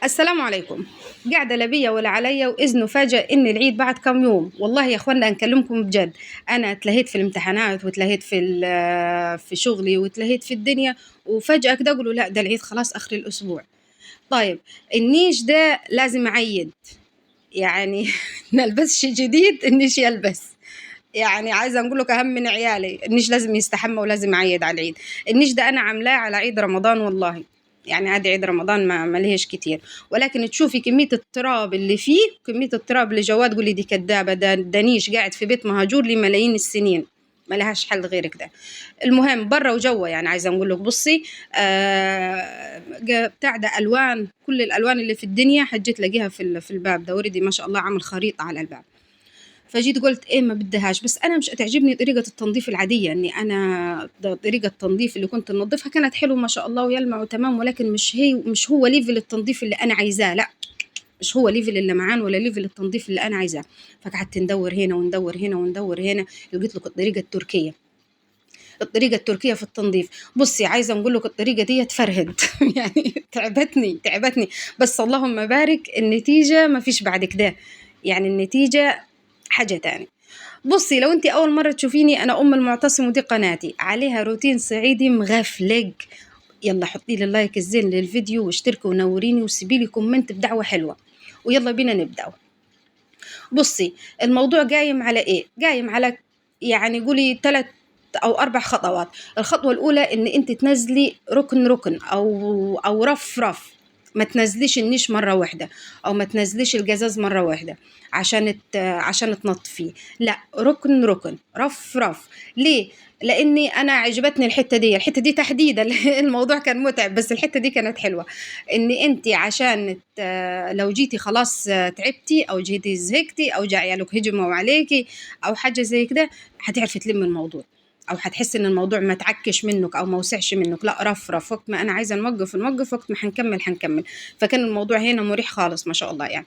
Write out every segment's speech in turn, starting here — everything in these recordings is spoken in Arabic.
السلام عليكم. قاعدة لا بيا ولا عليا وإذن فاجأ إن العيد بعد كم يوم. والله يا أخوانا نكلمكم بجد، أنا اتلهيت في الامتحانات واتلهيت في شغلي واتلهيت في الدنيا، وفجأة كده أقولوا لا ده العيد خلاص آخر الأسبوع. طيب النيش ده لازم أعيد يعني نلبسش جديد النيش يلبس. يعني عايزة نقول لك أهم من عيالي، النيش لازم يستحمى ولازم يعيد على العيد. النيش ده أنا عاملاه على عيد رمضان والله، يعني عادي عيد رمضان ما لهيش كتير، ولكن تشوفي كمية التراب اللي فيه، كمية التراب اللي جواه تقولي دي كدابة، ده نيش قاعد في بيت مهجور لملايين السنين، ما لهاش حل غير كده. المهم برا وجوا، يعني عايزة نقول لك بصي بتاع ده ألوان، كل الألوان اللي في الدنيا حجيت تلاقيها في الباب ده، وردي ما شاء الله عامل خريطة على الباب. فجيت قلت ايه ما بدهاش، بس انا مش تعجبني طريقه التنظيف العاديه، اني انا طريقه التنظيف اللي كنت ننظفها كانت حلوه ما شاء الله ويلمع وتمام، ولكن مش هو ليفل التنظيف اللي انا عايزاه، لا مش هو ليفل اللمعان ولا ليفل التنظيف اللي انا عايزاه. فقعدت ندور هنا وندور هنا وندور هنا، لقيت لك الطريقه التركيه، الطريقه التركيه في التنظيف. بصي عايزه نقول لك الطريقه دي تفرهد يعني تعبتني، بس اللهم بارك النتيجه ما فيش بعد كده، يعني النتيجه حاجه تاني. بصي لو انت اول مره تشوفيني، انا ام المعتصم ودي قناتي عليها روتين صعيدي مغفلق. يلا حطي لي اللايك الزين للفيديو واشتركي ونوريني وسيبي لي كومنت بدعوه حلوه، ويلا بينا نبدا. بصي الموضوع قايم على ايه؟ قايم على يعني قولي 3 أو 4 خطوات. الخطوة الأولى إن أنت تنزلي ركن ركن أو رف، ما تنزليش النيش مرة واحدة، أو ما تنزليش الجزاز مرة واحدة عشان تنظفيه، لا ركن ركن رف. ليه؟ لاني انا عجبتني الحته دي تحديدا الموضوع كان متعب بس الحته دي كانت حلوه. ان انت عشان لو جيتي خلاص تعبتي او جيتي زهقتي او جا عيالك هجموا عليكي او حاجه زي كده، هتعرفي تلم الموضوع، او هتحسي ان الموضوع ما تعكش منك او ما وسعش منك، لا رف وقت ما انا عايزه نوقف وقت ما هنكمل. فكان الموضوع هنا مريح خالص ما شاء الله يعني.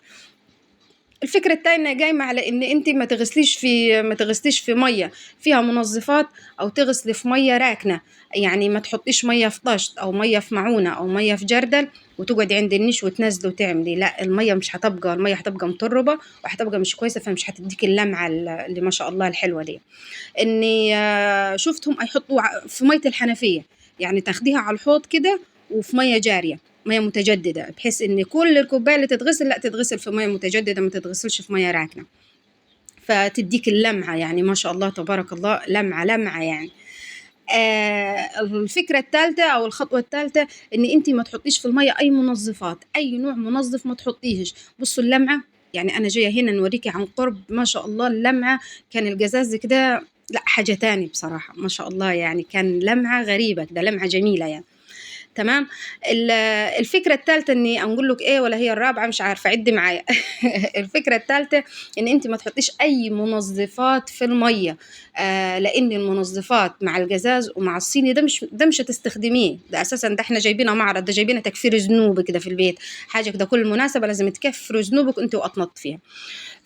الفكرة التانية قايمة على ان انت ما تغسليش في مية فيها منظفات، او تغسلي في مية راكنة، يعني ما تحطيش مية في طشت او مية في معونة او مية في جردل وتقعدي عند النيش وتنزلي وتعملي، لا المية هتبقى مطربة وهتبقى مش كويسة، فمش هتديك اللمعة اللي ما شاء الله الحلوة دي. اني شفتهم يحطوا في مية الحنفية، يعني تاخديها على الحوض كده وفي مية جارية، مية متجددة، بحيث ان كل الكوباية اللي تتغسل لا تتغسل في مية متجددة، ما تتغسلش في مية راكنة، فتديك اللمعة، يعني ما شاء الله تبارك الله لمعة يعني. الفكرة الثالثة أو الخطوة الثالثة إن أنت ما تحطيش في المية أي منظفات، أي نوع منظف ما تحطيهش. بصوا اللمعة، يعني أنا جاية هنا نوريكي عن قرب ما شاء الله اللمعة، كان القزاز كده لا حاجة تاني بصراحة ما شاء الله، يعني كان لمعة غريبة كده، لمعة جميلة يعني. تمام. الفكرة الثالثة اني اقول لك ايه، ولا هي الرابعة مش عارفة عدي معايا الفكرة الثالثة ان انت ما تحطيش اي منظفات في المية، لان المنظفات مع الجزاز ومع الصيني ده مش هتستخدميه، ده اساسا ده احنا جايبينه معرض، ده جايبينه تكفير ذنوب كده في البيت، حاجة كده كل مناسبة لازم تكفروا ذنوبك انت واطنط فيها،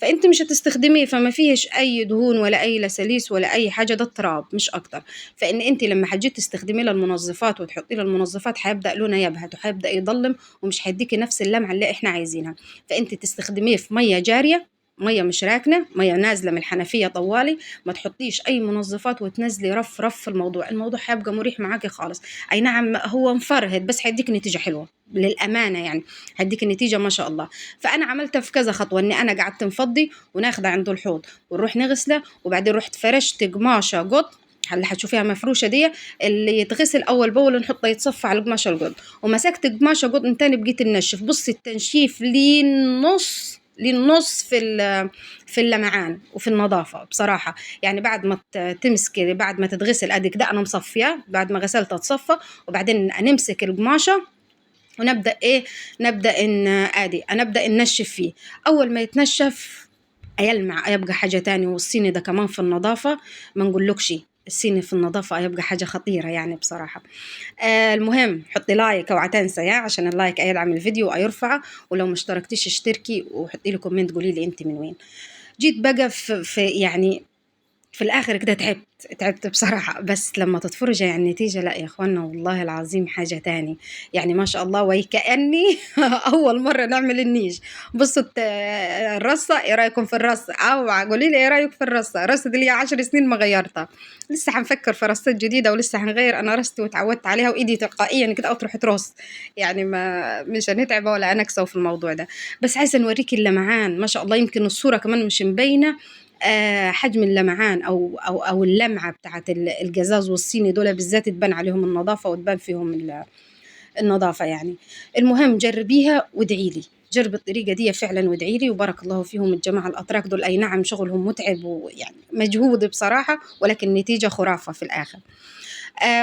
فانت مش هتستخدميه، فما فيهش اي دهون ولا اي لسليس ولا اي حاجه، ده تراب مش اكتر. فان انت لما حجيت تستخدمي له المنظفات وتحطي له المنظفات هيبدا لونه يبهت وهيبدا يضلم ومش هيديكي نفس اللمعه اللي احنا عايزينها. فانت تستخدميه في ميه جاريه، ميه مش راكنه، ميه نازله من الحنفيه طوالي، ما تحطيش اي منظفات وتنزلي رف الموضوع هيبقى مريح معاكي خالص. اي نعم هو مفرهد بس هيديك نتيجه حلوه للامانه يعني، هيديك النتيجه ما شاء الله. فانا عملتها في كذا خطوه، اني انا قعدت نفضي وناخده عنده الحوض ونروح نغسله، وبعدين رحت فرشت قماشه قط اللي هتشوفيها مفروشه دي، اللي يتغسل اول باول نحطه يتصفى على القماشه القط، ومسكت قماشه قط من تاني بقيت النشف. بصي التنشيف للنص في اللمعان وفي النظافه بصراحه، يعني بعد ما تمسكي بعد ما تتغسل ادي كده انا مصفيه، بعد ما غسلتها تصفى، وبعدين نمسك القماشه ونبدا ايه، نبدا ننشف فيه. اول ما يتنشف يلمع يبقى حاجه تاني، والصيني ده كمان في النظافه ما نقولكش، الصيني في النظافة يبقى حاجة خطيرة يعني بصراحة. المهم حطي لايك اوعى تنسى يا، عشان اللايك يدعم الفيديو ويرفعه، ولو ما اشتركتيش اشتركي وحطي لي كومنت قولي لي انت من وين. جيت بقى في يعني في الآخر كده تعبت بصراحة، بس لمّا تتفرجي على النتيجة لأ يا أخوانا والله العظيم حاجة تاني، يعني ما شاء الله ويكأني أول مرة نعمل النيش. بصوا الرصة إيه رأيكم في الرصة؟ أوعى قولي لي إيه رأيك في الرصة؟ الرصة دي ليها 10 سنين ما غيرتها، لسه هنفكر في رصات جديدة ولسه هنغير. أنا رصتي واتعودت عليها وإيدي تلقائيا كده أطرح ترص، يعني ما مش هنتعب ولا هنكسو في الموضوع ده. بس عايزة نوريكي اللمعان ما شاء الله، يمكن الصورة كمان مش مبينة حجم اللمعان أو اللمعة بتاعة الجزاز والصيني دول بالذات تبان عليهم النظافة وتبان فيهم النظافة يعني. المهم جربيها وادعي لي، جرب الطريقة دي فعلا وادعي لي، وبارك الله فيهم الجماعة الأتراك دول. أي نعم شغلهم متعب ويعني مجهود بصراحة، ولكن النتيجة خرافة في الآخر.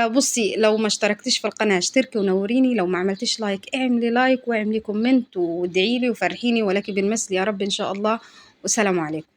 بصي لو ما اشتركتيش في القناة اشتركي ونوريني، لو ما عملتيش لايك اعملي لايك واعملي كومنت وادعي لي وفرحيني ولك بالمثل يا رب إن شاء الله. والسلام عليكم.